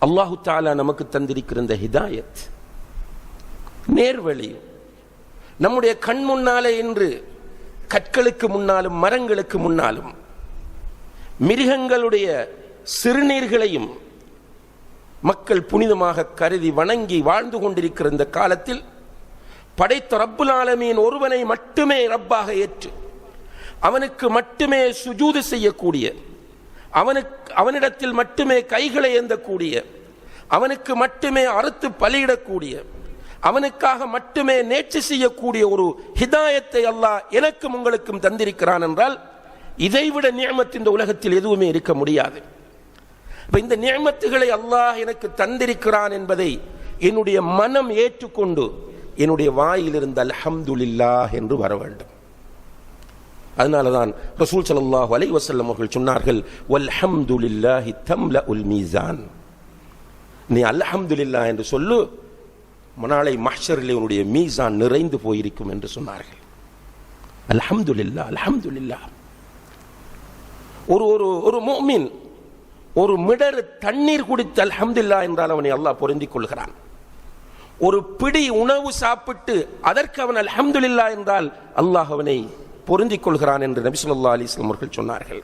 அல்லாஹு தஆலா நமக்கு தந்திருக்கிற இந்த ஹிதாயத், நேர்வழி நம்முடைய கண் முன்னாலே இன்று கற்களுக்கு முன்னாலும் மரங்களுக்கு முன்னாலும் மிருகங்களுடைய சிறுநீர்களையும் மக்கள் புனிதமாக கருதி வணங்கி வாழ்ந்து கொண்டிருக்கிற இந்த காலத்தில் படைத்த ரப்புல் ஆலமீன் ஒருவனை மட்டுமே ரப்பாக ஏற்று அவனுக்கு மட்டுமே சுஜூது செய்யக்கூடிய, அவனிடத்தில் மட்டுமே கைகளை ஏந்தக்கூடிய, அவனுக்கு மட்டுமே அறுத்து பலியிடக்கூடிய, அவனுக்காக மட்டுமே நேர்ச்சி செய்யக்கூடிய ஒரு ஹிதாயத்தை அல்லாஹ் எனக்கும் உங்களுக்கும் தந்திருக்கிறான் என்றால் இதைவிட நிஅமத் இந்த உலகத்தில் எதுவுமே இருக்க முடியாது. இந்த நிஅமத்துகளை அல்லாஹ் எனக்கு தந்திருக்கிறான் என்பதை என்னுடைய மனம் ஏற்றுக்கொண்டு என்னுடைய வாயிலிருந்து அல்ஹம்துலில்லாஹ் என்று வர வேண்டும். அதனாலதான் ரசூல் ஸல்லல்லாஹு அலைஹி வஸல்லம் அவர்கள் சொன்னார்கள், வல்ஹம்துலில்லாஹி தம்லஉல் மீசான். நீ அல்ஹம்துலில்லாஹ் என்று சொல்லு, நாளை மஹ்ஷரிலே உன்னுடைய மீசான் நிறைந்து போயிருக்கும் என்று சொன்னார்கள். அல்ஹம்துலில்லாஹ், அல்ஹம்துலில்லாஹ். ஒரு முஃமின் ஒரு மிடர் தண்ணீர் குடித்து அல்ஹம்துலில்லாஹ் என்றால் அவனை அல்லாஹ் பொருந்திக் கொள்கிறான். ஒரு பிடி உணவு சாப்பிட்டு அதற்கு அவன் அல்ஹம்துலில்லாஹ் என்றால் அல்லாஹ் அவனை பொருந்திக் கொள்கிறான் என்று நபி ஸல்லல்லாஹு அலைஹி வஸல்லம் அவர்கள் சொன்னார்கள்.